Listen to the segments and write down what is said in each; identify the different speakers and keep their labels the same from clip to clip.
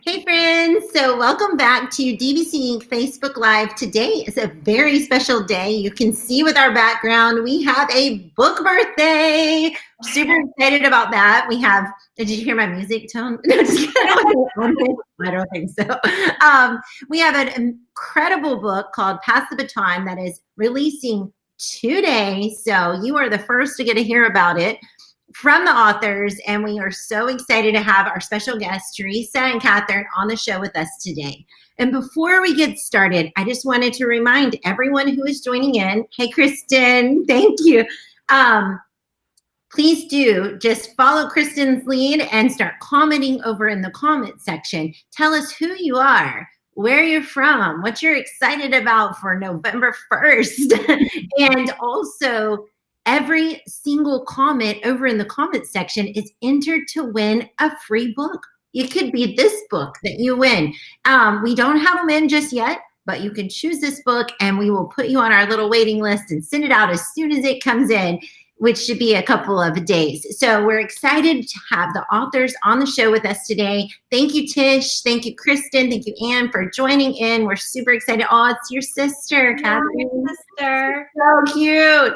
Speaker 1: Hey friends, so welcome back to DBC Inc. Facebook Live. Today is a very special day. You can see with our background, we have a book birthday. Super excited about that. Did you hear my music tone? No, just kidding. I don't think so. We have an incredible book called Pass the Baton that is releasing today. So you are the first to get to hear about it from the authors, and we are so excited to have our special guests, Theresa and Kathryn, on the show with us today. And before we get started, I just wanted to remind everyone who is joining in, hey, Kristen, thank you. Please do just follow Kristen's lead and start commenting over in the comment section. Tell us who you are, where you're from, what you're excited about for November 1st, and also every single comment over in the comment section is entered to win a free book. It could be this book that you win. We don't have them in just yet, but you can choose this book and we will put you on our little waiting list and send it out as soon as it comes in, which should be a couple of days. So we're excited to have the authors on the show with us today. Thank you, Tish. Thank you, Kristen. Thank you, Anne, for joining in. We're super excited. Oh, it's your sister, Kathryn.
Speaker 2: Sister.
Speaker 1: So cute.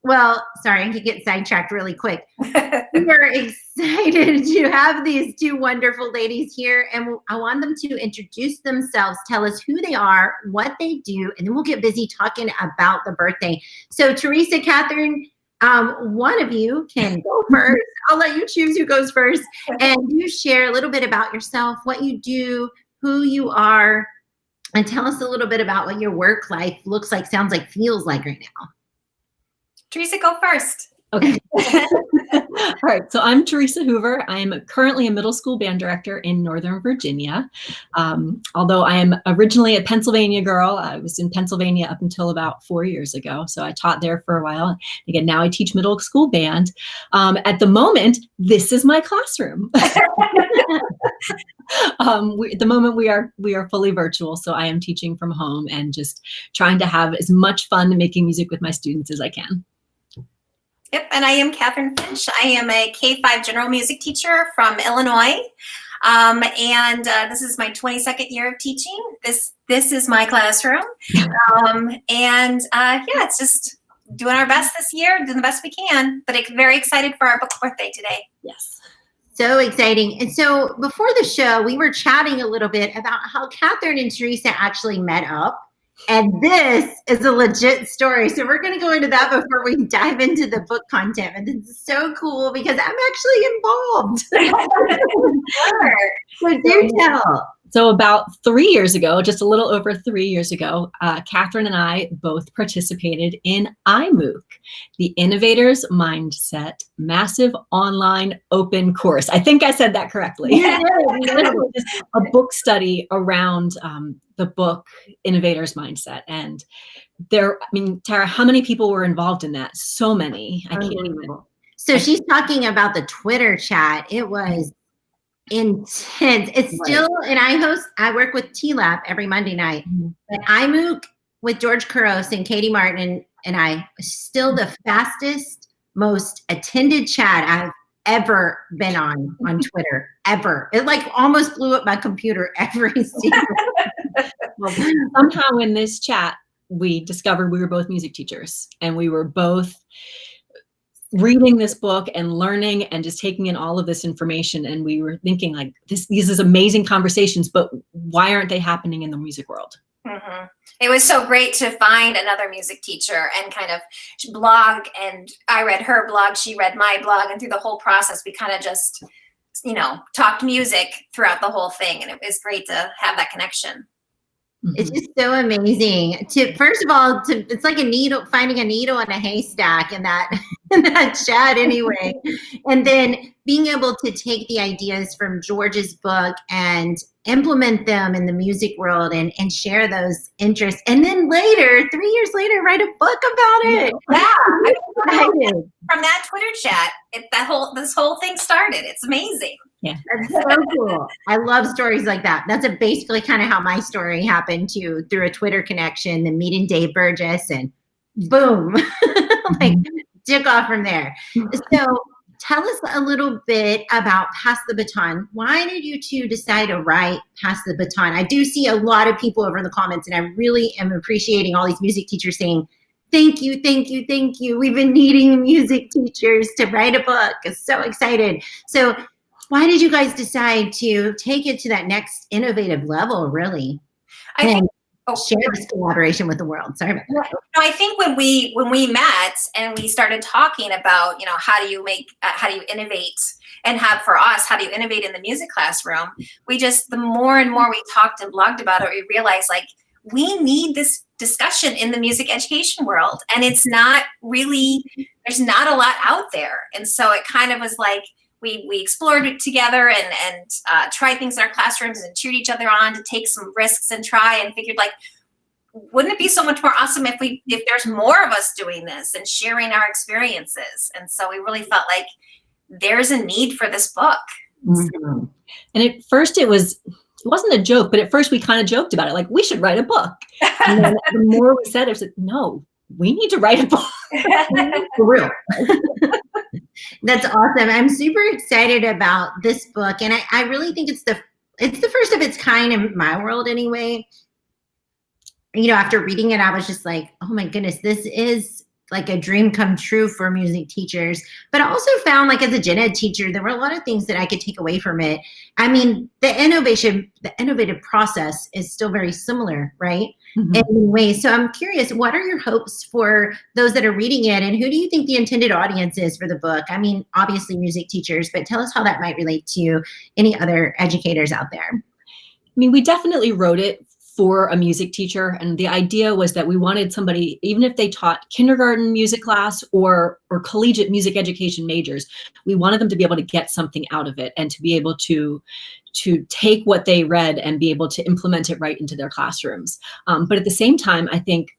Speaker 1: Well, sorry, I could get sidetracked really quick. We're excited to have these two wonderful ladies here, and I want them to introduce themselves, tell us who they are, what they do, and then we'll get busy talking about the birthday. So, Theresa, Kathryn, one of you can go first. I'll let you choose who goes first, and you share a little bit about yourself, what you do, who you are, and tell us a little bit about what your work life looks like, sounds like, feels like right now.
Speaker 2: Theresa, go first.
Speaker 3: Okay. All right. So I'm Theresa Hoover. I'm currently a middle school band director in Northern Virginia. Although I am originally a Pennsylvania girl, I was in Pennsylvania up until about 4 years ago. So I taught there for a while. Again, now I teach middle school band. At the moment, this is my classroom. At the moment we are fully virtual. So I am teaching from home and just trying to have as much fun making music with my students as I can.
Speaker 2: Yep, and I am Kathryn Finch. I am a K-5 general music teacher from Illinois, and this is my 22nd year of teaching. This is my classroom, it's just doing our best this year, doing the best we can, but very excited for our book birthday today.
Speaker 3: Yes.
Speaker 1: So exciting. And so before the show, we were chatting a little bit about how Kathryn and Theresa actually met up. And this is a legit story. So we're going to go into that before we dive into the book content. And this is so cool because I'm actually involved. Sure. So do tell.
Speaker 3: So about 3 years ago, just a little over 3 years ago, Kathryn and I both participated in iMOOC, the Innovators Mindset Massive Online Open Course. I think I said that correctly.
Speaker 1: Yeah.
Speaker 3: A book study around the book Innovators Mindset. And Tara, how many people were involved in that? So many. I can't even.
Speaker 1: So she's talking about the Twitter chat. It was intense. It's still, and I work with T-Lab every Monday night, but iMOOC with George Couros and Katie Martin and I is still the fastest, most attended chat I've ever been on Twitter, ever. It like almost blew up my computer every single.
Speaker 3: Well, somehow in this chat, we discovered we were both music teachers and we were both reading this book and learning and just taking in all of this information. And we were thinking like, these is amazing conversations, but why aren't they happening in the music world?
Speaker 2: Mm-hmm. It was so great to find another music teacher and kind of blog. And I read her blog, she read my blog. And through the whole process, we kind of just, talked music throughout the whole thing. And it was great to have that connection.
Speaker 1: It's just so amazing. First of all, it's like finding a needle in a haystack in that chat anyway. And then being able to take the ideas from George's book and implement them in the music world and share those interests. And then later, 3 years later, write a book about it.
Speaker 2: Yeah. From that Twitter chat, this whole thing started. It's amazing.
Speaker 3: Yeah.
Speaker 1: That's so cool. I love stories like that. That's basically kind of how my story happened too, through a Twitter connection, then meeting Dave Burgess and boom, like took off from there. So tell us a little bit about Pass the Baton. Why did you two decide to write Pass the Baton? I do see a lot of people over in the comments, and I really am appreciating all these music teachers saying, thank you, thank you, thank you. We've been needing music teachers to write a book. I'm so excited. So why did you guys decide to take it to that next innovative level, really?
Speaker 2: I think
Speaker 1: share this collaboration with the world. Sorry about that.
Speaker 2: No, I think when we met and we started talking about, how do you innovate, and for us, how do you innovate in the music classroom? The more and more we talked and blogged about it, we realized like we need this discussion in the music education world, and it's not really, there's not a lot out there. And so it kind of was like, we explored it together and tried things in our classrooms and cheered each other on to take some risks and try, and figured like, wouldn't it be so much more awesome if there's more of us doing this and sharing our experiences? And so we really felt like there's a need for this book.
Speaker 3: Mm-hmm. And at first it wasn't a joke, but at first we kind of joked about it, like we should write a book. And then the more we said it, I said, no, we need to write a book.
Speaker 1: For real. That's awesome. I'm super excited about this book, and I really think it's the first of its kind in my world anyway. After reading it, I was just like, oh my goodness, this is like a dream come true for music teachers. But I also found, like, as a gen ed teacher, there were a lot of things that I could take away from it. I mean, the innovative process is still very similar, right? Mm-hmm. In many ways. So I'm curious, what are your hopes for those that are reading it, and who do you think the intended audience is for the book? I mean, obviously music teachers, but tell us how that might relate to any other educators out there.
Speaker 3: I mean, we definitely wrote it for a music teacher, and the idea was that we wanted somebody, even if they taught kindergarten music class or collegiate music education majors, we wanted them to be able to get something out of it and to be able to take what they read and be able to implement it right into their classrooms. But at the same time, I think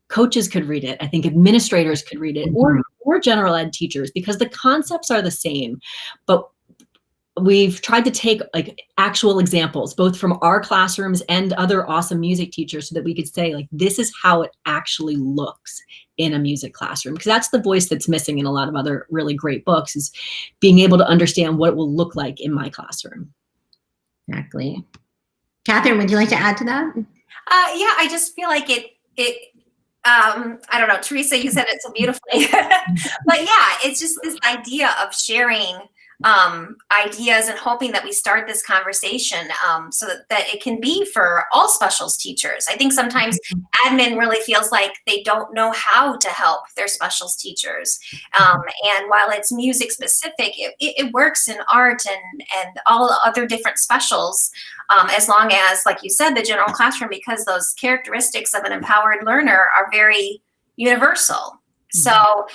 Speaker 3: coaches could read it. I think administrators could read it, or general ed teachers, because the concepts are the same, but we've tried to take like actual examples, both from our classrooms and other awesome music teachers, so that we could say like, this is how it actually looks in a music classroom. Because that's the voice that's missing in a lot of other really great books, is being able to understand what it will look like in my classroom.
Speaker 1: Exactly. Kathryn, would you like to add to that?
Speaker 2: Yeah, I just feel like I don't know, Theresa, you said it so beautifully. But yeah, it's just this idea of sharing ideas and hoping that we start this conversation so that it can be for all specials teachers. I think sometimes admin really feels like they don't know how to help their specials teachers. And while it's music specific, it works in art and all the other different specials, as long as, like you said, the general classroom, because those characteristics of an empowered learner are very universal. So,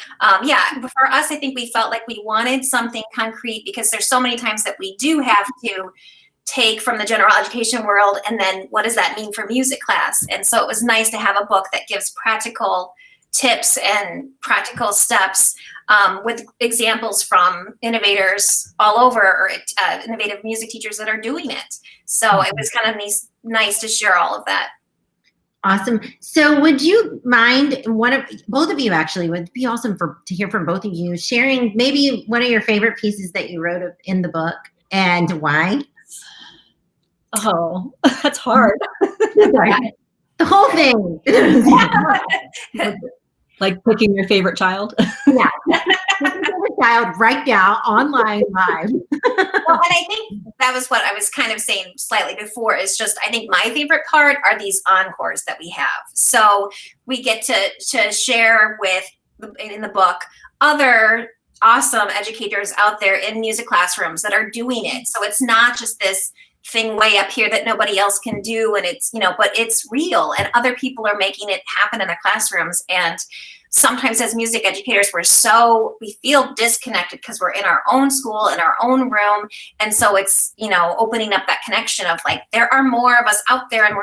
Speaker 2: yeah, for us, I think we felt like we wanted something concrete, because there's so many times that we do have to take from the general education world, and then what does that mean for music class? And so it was nice to have a book that gives practical tips and practical steps with examples from innovators all over, or innovative music teachers that are doing it. So it was kind of nice to share all of that.
Speaker 1: Awesome. So would you mind, both of you actually, would be awesome to hear from both of you, sharing maybe one of your favorite pieces that you wrote in the book and why?
Speaker 3: Oh, that's hard.
Speaker 1: The whole thing.
Speaker 3: Like picking your favorite child?
Speaker 1: Yeah. Pick your favorite child right now, online, live.
Speaker 2: Well, and I think that was what I was kind of saying slightly before, is just, I think my favorite part are these encores that we have. So we get to share in the book, other awesome educators out there in music classrooms that are doing it. So it's not just this thing way up here that nobody else can do, and it's, but it's real, and other people are making it happen in their classrooms. And sometimes as music educators, we feel disconnected because we're in our own school, in our own room. And so it's, opening up that connection of like, there are more of us out there, and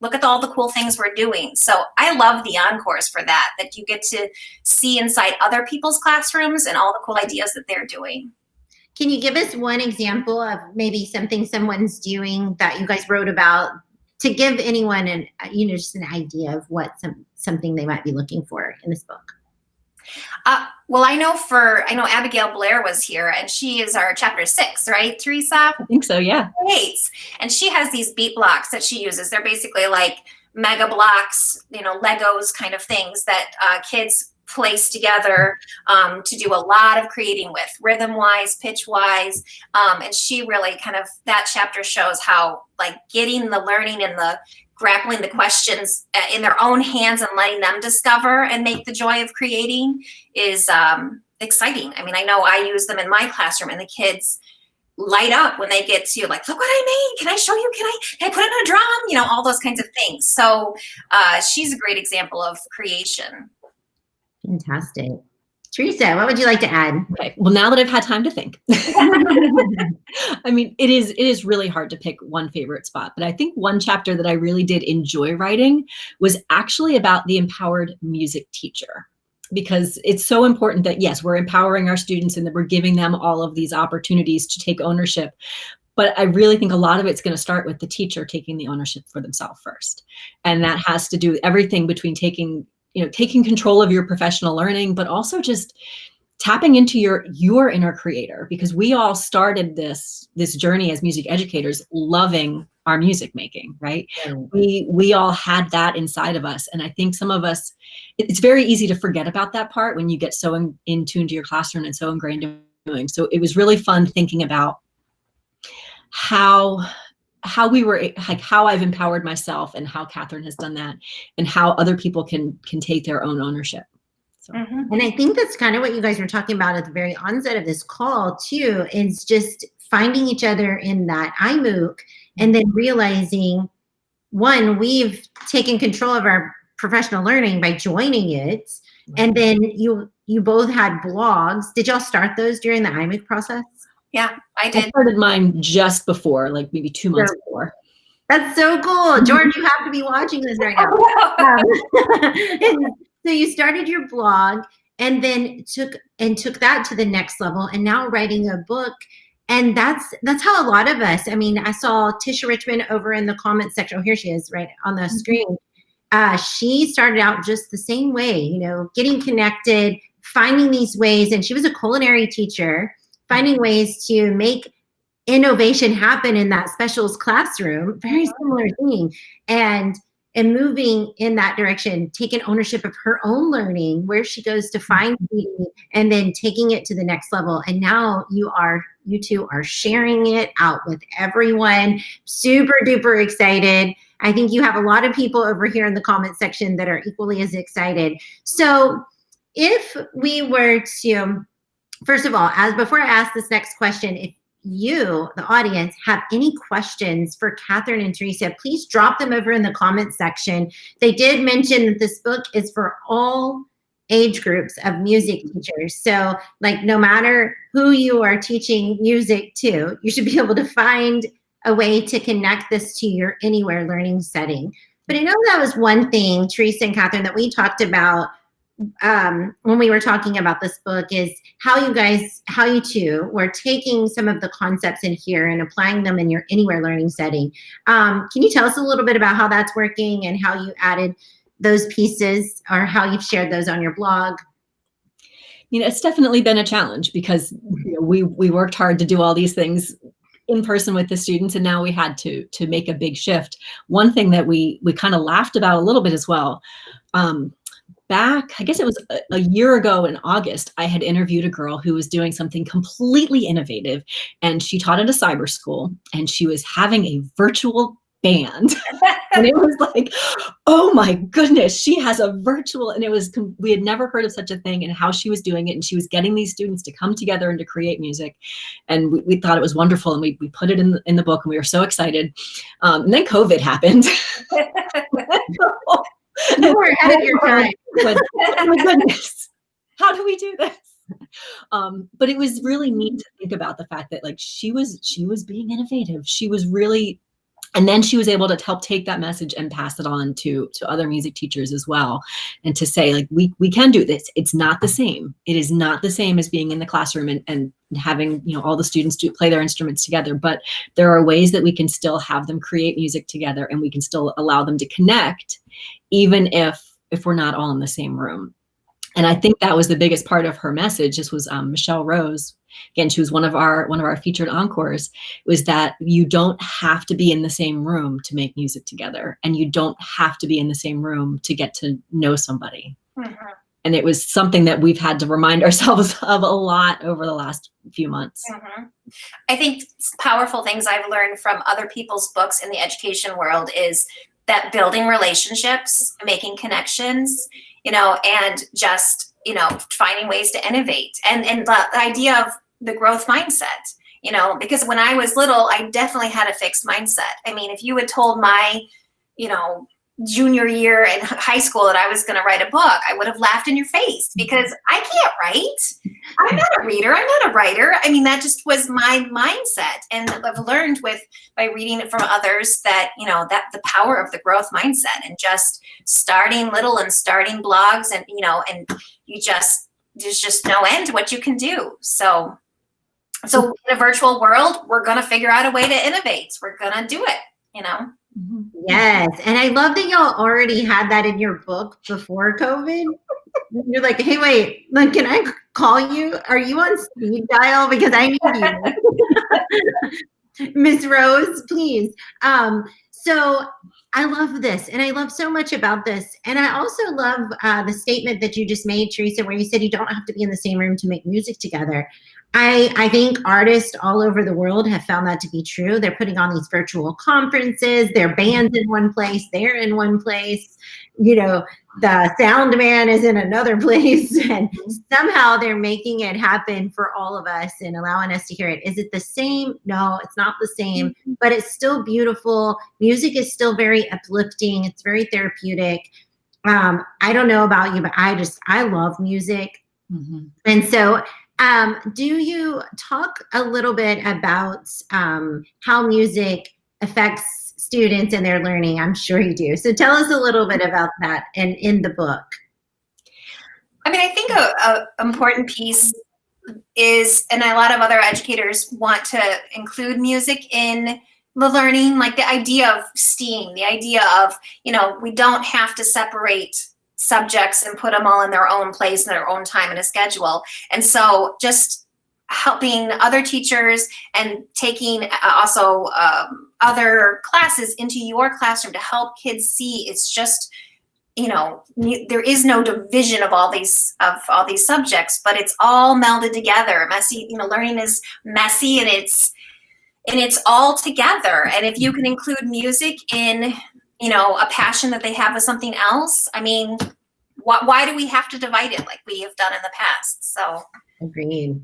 Speaker 2: look at all the cool things we're doing. So I love the encores for that you get to see inside other people's classrooms and all the cool ideas that they're doing.
Speaker 1: Can you give us one example of maybe something someone's doing that you guys wrote about, to give anyone just an idea of what something they might be looking for in this book?
Speaker 2: Well, I know Abigail Blair was here, and she is our chapter 6, right, Theresa?
Speaker 3: I think so, yeah.
Speaker 2: Great. And she has these beat blocks that she uses. They're basically like mega blocks, Legos kind of things that kids place together to do a lot of creating with, rhythm-wise, pitch-wise. And she really that chapter shows how like getting the learning and the grappling the questions in their own hands and letting them discover and make the joy of creating is exciting. I mean, I know I use them in my classroom, and the kids light up when they get to like, look what I made. Can I show you? Can I put it on a drum? All those kinds of things. So she's a great example of creation.
Speaker 1: Fantastic. Theresa, what would you like to add?
Speaker 3: Okay. Well, now that I've had time to think, I mean, it is really hard to pick one favorite spot, but I think one chapter that I really did enjoy writing was actually about the empowered music teacher, because it's so important that, yes, we're empowering our students and that we're giving them all of these opportunities to take ownership. But I really think a lot of it's going to start with the teacher taking the ownership for themselves first. And that has to do with everything between taking control of your professional learning, but also just tapping into your inner creator, because we all started this journey as music educators loving our music making, right? We all had that inside of us. And I think some of us, it's very easy to forget about that part when you get so in tune to your classroom and so ingrained in doing. So it was really fun thinking about how we were, like how I've empowered myself and how Kathryn has done that, and how other people can take their own ownership. So.
Speaker 1: And I think that's kind of what you guys were talking about at the very onset of this call too, is just finding each other in that iMOOC, and then realizing, one, we've taken control of our professional learning by joining it. And then you both had blogs. Did y'all start those during the iMOOC process?
Speaker 2: Yeah, I did.
Speaker 3: I started mine just before, like maybe 2 months before.
Speaker 1: That's so cool. George, you have to be watching this right now. So you started your blog and then took that to the next level, and now writing a book. And that's how a lot of us, I mean, I saw Tisha Richmond over in the comments section. Oh, here she is right on the screen. She started out just the same way, getting connected, finding these ways. And she was a culinary teacher, finding ways to make innovation happen in that specials classroom. Very similar thing. And moving in that direction, taking ownership of her own learning, where she goes to find beauty, and then taking it to the next level. And now you two are sharing it out with everyone. Super duper excited. I think you have a lot of people over here in the comment section that are equally as excited. So if we were to, first of all, before I ask this next question, if you, the audience, have any questions for Kathryn and Theresa, please drop them over in the comment section. They did mention that this book is for all age groups of music teachers. So like no matter who you are teaching music to, you should be able to find a way to connect this to your anywhere learning setting. But I know that was one thing, Theresa and Kathryn, that we talked about when we were talking about this book, is how you two were taking some of the concepts in here and applying them in your anywhere learning setting. Can you tell us a little bit about how that's working and how you added those pieces, or how you've shared those on your blog?
Speaker 3: It's definitely been a challenge, because we worked hard to do all these things in person with the students, and now we had to make a big shift. One thing that we kind of laughed about a little bit as well, back, I guess it was a year ago in August, I had interviewed a girl who was doing something completely innovative, and she taught at a cyber school, and she was having a virtual band. And it was like, oh my goodness, she has a virtual, and we had never heard of such a thing, and how she was doing it. And she was getting these students to come together and to create music. And we thought it was wonderful. And we put it in the book, and we were so excited. And then COVID happened.
Speaker 1: You were ahead of your time.
Speaker 3: Oh my goodness, how do we do this? But it was really neat to think about the fact that like she was being innovative. She was really, and then she was able to help take that message and pass it on to other music teachers as well, and to say like we can do this. It's not the same. It is not the same as being in the classroom and having all the students play their instruments together. But there are ways that we can still have them create music together, and we can still allow them to connect, even if we're not all in the same room. And I think that was the biggest part of her message. This was Michelle Rose. Again, she was one of our featured encores, was that you don't have to be in the same room to make music together. And you don't have to be in the same room to get to know somebody. Mm-hmm. And it was something that we've had to remind ourselves of a lot over the last few months.
Speaker 2: Mm-hmm. I think powerful things I've learned from other people's books in the education world is that building relationships, making connections, and just, finding ways to innovate, and the idea of the growth mindset, because when I was little, I definitely had a fixed mindset. I mean, if you had told my, junior year in high school that I was going to write a book, I would have laughed in your face, because I can't write. I'm not a reader. I'm not a writer. I mean, that just was my mindset. And I've learned by reading it from others that, that the power of the growth mindset, and just starting little and starting blogs, and, and there's just no end to what you can do. So in a virtual world, we're going to figure out a way to innovate. We're going to do it,
Speaker 1: Yes. And I love that y'all already had that in your book before COVID. You're like, hey, wait, can I call you? Are you on speed dial? Because I need you. Miss Rose, please. So I love this. And I love so much about this. And I also love the statement that you just made, Theresa, where you said you don't have to be in the same room to make music together. I think artists all over the world have found that to be true. They're putting on these virtual conferences, their band's in one place, they're in one place, the sound man is in another place, and somehow they're making it happen for all of us and allowing us to hear it. Is it the same? No, it's not the same, but it's still beautiful. Music is still very uplifting. It's very therapeutic. I don't know about you, but I love music. Mm-hmm. And so do you talk a little bit about how music affects students and their learning? I'm sure you do. So tell us a little bit about that in the book.
Speaker 2: I mean, I think a important piece is, and a lot of other educators want to include music in the learning, like the idea of STEAM, the idea of, we don't have to separate subjects and put them all in their own place in their own time and a schedule. And so just helping other teachers and taking also other classes into your classroom to help kids see it's just, there is no division of all these subjects, but it's all melded together. Messy, learning is messy, and it's all together. And if you can include music in a passion that they have with something else, I mean, why do we have to divide it like we have done in the past? So
Speaker 1: agreed.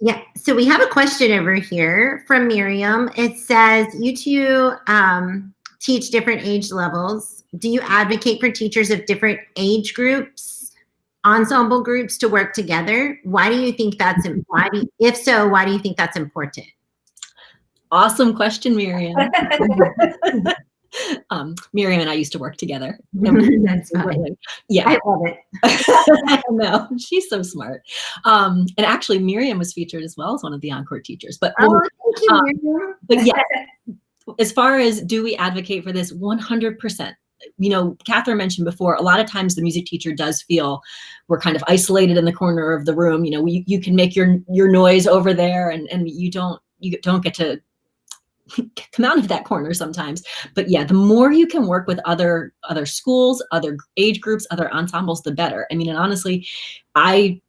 Speaker 1: Yeah. So we have a question over here from Miriam. It says, you two teach different age levels. Do you advocate for teachers of different age groups, ensemble groups, to work together? Why do you think that's if so, why do you think that's important?
Speaker 3: Awesome question, Miriam. Miriam and I used to work together.
Speaker 1: That's fine.
Speaker 3: Yeah,
Speaker 1: I love it.
Speaker 3: No, she's so smart. And actually, Miriam was featured as well as one of the encore teachers. But
Speaker 1: thank you, Miriam.
Speaker 3: But yeah, as far as do we advocate for this, 100%. Kathryn mentioned before, a lot of times the music teacher does feel we're kind of isolated in the corner of the room. You can make your noise over there, and you don't get to come out of that corner sometimes. But yeah, the more you can work with other schools, other age groups, other ensembles, the better. I mean, and honestly, I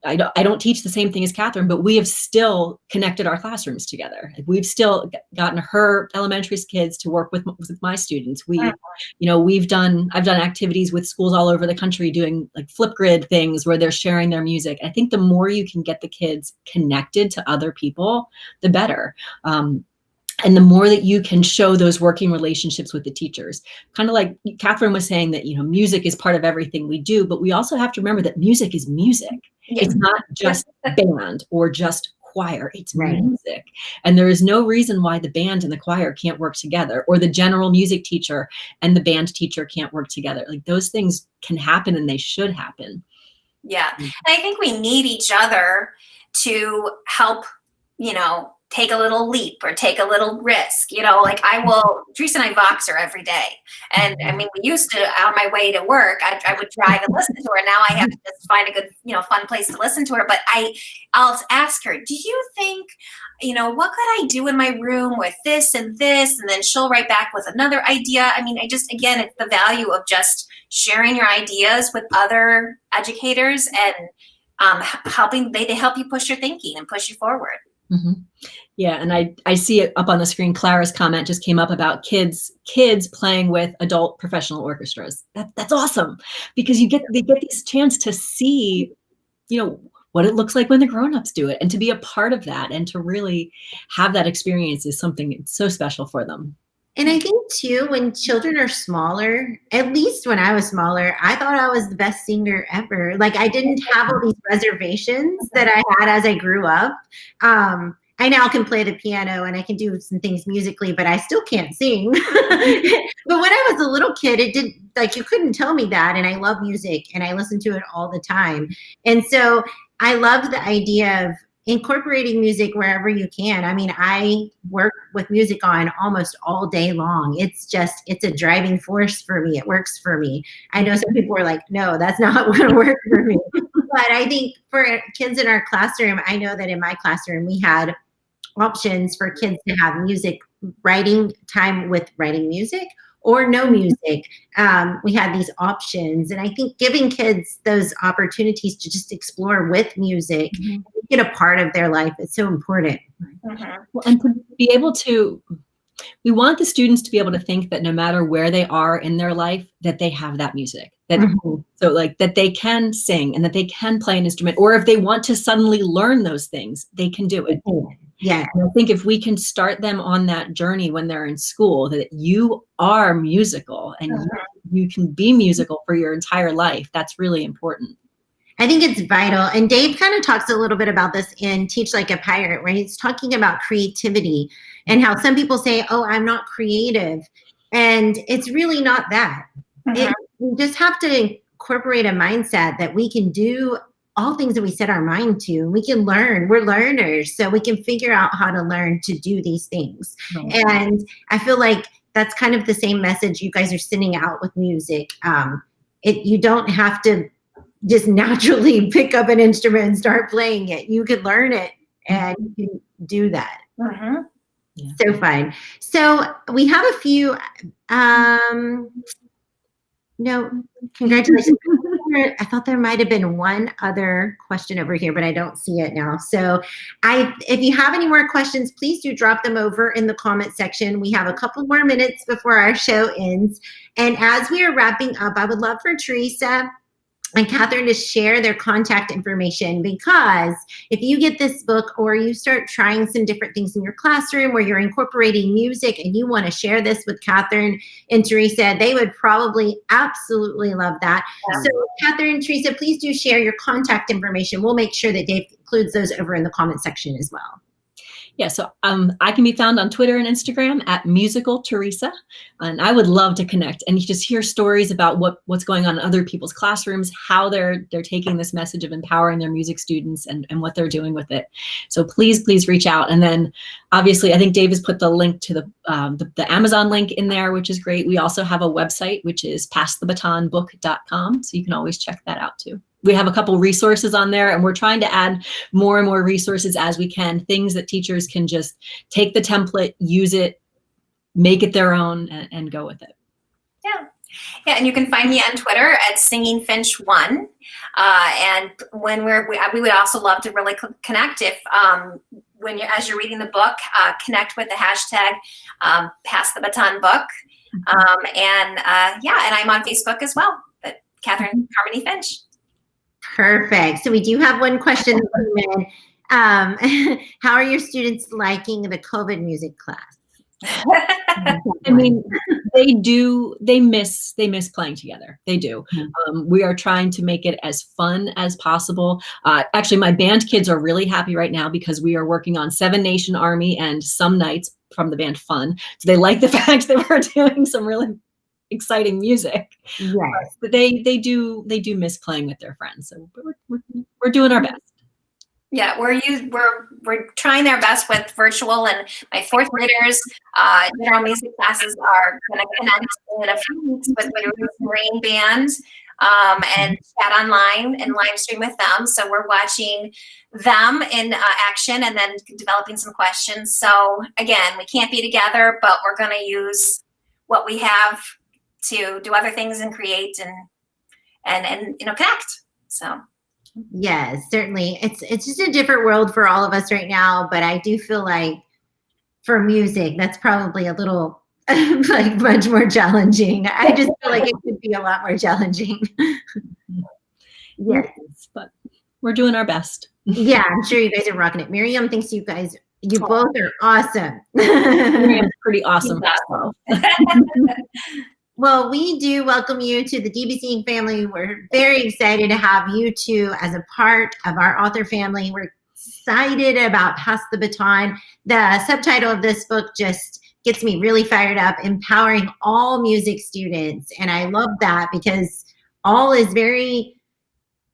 Speaker 3: don't teach the same thing as Kathryn, but we have still connected our classrooms together. We've still gotten her elementary kids to work with my students. I've done activities with schools all over the country doing like Flipgrid things where they're sharing their music. I think the more you can get the kids connected to other people, the better. And the more that you can show those working relationships with the teachers, kind of like Kathryn was saying that, music is part of everything we do, but we also have to remember that music is music. Yeah. It's not just band or just choir, it's music. And there is no reason why the band and the choir can't work together, or the general music teacher and the band teacher can't work together. Like, those things can happen, and they should happen.
Speaker 2: Yeah. And I think we need each other to help, take a little leap or take a little risk. Like Theresa and I Voxer every day. And I mean, we used to, on my way to work, I would drive and listen to her. Now I have to just find a good, fun place to listen to her. But I'll ask her, do you think, what could I do in my room with this and this? And then she'll write back with another idea. I mean, again, it's the value of just sharing your ideas with other educators and they help you push your thinking and push you forward.
Speaker 3: Mm-hmm. Yeah, and I see it up on the screen. Clara's comment just came up about kids playing with adult professional orchestras. That's awesome, because they get this chance to see, what it looks like when the grown-ups do it, and to be a part of that, and to really have that experience is something so special for them.
Speaker 1: And I think too, when children are smaller, at least when I was smaller, I thought I was the best singer ever. Like, I didn't have all these reservations that I had as I grew up. I now can play the piano and I can do some things musically, but I still can't sing. But when I was a little kid, you couldn't tell me that. And I love music and I listen to it all the time. And so I love the idea of incorporating music wherever you can. I mean, I work with music on almost all day long. It's a driving force for me. It works for me. I know some people are like, no, that's not going to work for me. But I think for kids in our classroom, I know that in my classroom, we had options for kids to have music writing time with writing music or no music. We had these options. And I think giving kids those opportunities to just explore with music, get a part of their life, is so important.
Speaker 3: Well, and to be able to, we want the students to be able to think that no matter where they are in their life, that they have that music. So like that they can sing and that they can play an instrument, or if they want to suddenly learn those things, they can do it.
Speaker 1: Yeah.
Speaker 3: And I think if we can start them on that journey when they're in school, that you are musical and you can be musical for your entire life, that's really important.
Speaker 1: I think it's vital. And Dave kind of talks a little bit about this in Teach Like a Pirate, where he's talking about creativity and how some people say, oh, I'm not creative. And it's really not that. We just have to incorporate a mindset that we can do all things that we set our mind to. We can learn. We're learners, so we can figure out how to learn to do these things. And I feel like that's kind of the same message you guys are sending out with music. You don't have to just naturally pick up an instrument and start playing it. You can learn it and you can do that. Yeah. So fun. So we have a few, congratulations. I thought there might have been one other question over here, but I don't see it now. So if you have any more questions, please do drop them over in the comment section. We have a couple more minutes before our show ends. And as we are wrapping up, I would love for Theresa and Kathryn to share their contact information, because if you get this book or you start trying some different things in your classroom where you're incorporating music and you want to share this with Kathryn and Theresa, they would probably absolutely love that. Yeah. So Kathryn, Theresa, please do share your contact information. We'll make sure that Dave includes those over in the comment section as well.
Speaker 3: Yeah, so I can be found on Twitter and Instagram at Musical Theresa, and I would love to connect and just hear stories about what's going on in other people's classrooms, how they're taking this message of empowering their music students and what they're doing with it. So please reach out. And then obviously I think Dave has put the link to the Amazon link in there, which is great. We also have a website, which is passthebatonbook.com, so you can always check that out too. We have a couple resources on there, and we're trying to add more and more resources as we can, things that teachers can just take the template, use it, make it their own, and go with it.
Speaker 2: Yeah, and you can find me on Twitter at SingingFinch1. And when we would also love to really connect if as you're reading the book, connect with the hashtag Pass the Baton Book. And I'm on Facebook as well, but Kathryn Harmony Finch.
Speaker 1: Perfect. So we do have one question. How are your students liking the COVID music class?
Speaker 3: I mean, they miss playing together. They do. We are trying to make it as fun as possible. Actually, my band kids are really happy right now because we are working on 7 Nation Army and Some Nights from the band Fun. So they like the fact that we're doing some really exciting music.
Speaker 1: Yes.
Speaker 3: But they do miss playing with their friends. So we're doing our best.
Speaker 2: Yeah, we're trying our best with virtual, and my fourth graders, general music classes are going to connect in a few weeks with the Marine Band, and chat online and live stream with them. So we're watching them in action and then developing some questions. So again, we can't be together, but we're going to use what we have to do other things and create and connect. So.
Speaker 1: Yes, certainly. It's just a different world for all of us right now, but I do feel like for music, that's probably a little like much more challenging. I just feel like it could be a lot more challenging.
Speaker 3: Yes, but we're doing our best.
Speaker 1: Yeah, I'm sure you guys are rocking it. Miriam thinks you both are awesome.
Speaker 3: Miriam's pretty awesome.
Speaker 1: Well, we do welcome you to the DBC family. We're very excited to have you two as a part of our author family. We're excited about Pass the Baton. The subtitle of this book just gets me really fired up, empowering all music students. And I love that because all is very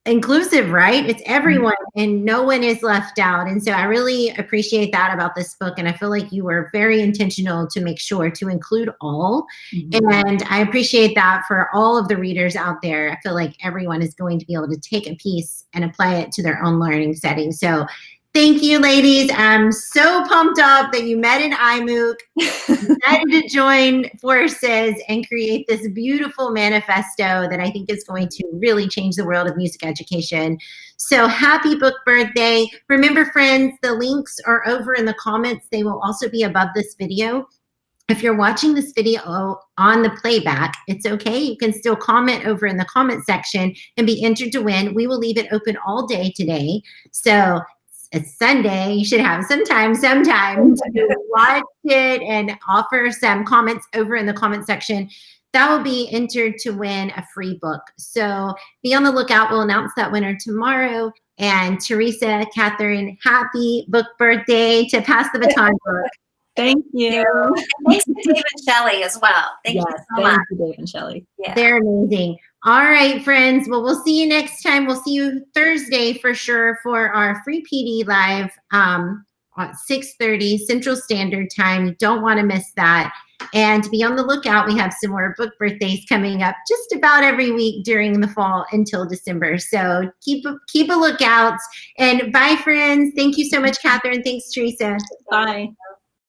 Speaker 1: inclusive, right? It's everyone and no one is left out. And so I really appreciate that about this book. And I feel like you were very intentional to make sure to include all. And I appreciate that for all of the readers out there. I feel like everyone is going to be able to take a piece and apply it to their own learning setting. So thank you, ladies. I'm so pumped up that you met in iMOOC, decided to join forces and create this beautiful manifesto that I think is going to really change the world of music education. So happy book birthday. Remember, friends, the links are over in the comments. They will also be above this video. If you're watching this video on the playback, it's okay. You can still comment over in the comment section and be entered to win. We will leave it open all day today. So it's Sunday. You should have some time to watch it and offer some comments over in the comment section. That will be entered to win a free book. So be on the lookout. We'll announce that winner tomorrow. And Theresa, Kathryn, happy book birthday to Pass the Baton book.
Speaker 3: Thank you.
Speaker 2: And thanks to Dave and Shelley as well. Thank you so much.
Speaker 3: Thank you, Dave and Shelley.
Speaker 2: Yeah.
Speaker 1: They're amazing. All right, friends. Well, we'll see you next time. We'll see you Thursday for sure for our free PD live at 6:30 Central Standard Time. You don't want to miss that. And be on the lookout. We have some more book birthdays coming up just about every week during the fall until December. So keep a lookout. And bye, friends. Thank you so much, Kathryn. Thanks, Theresa.
Speaker 3: Bye.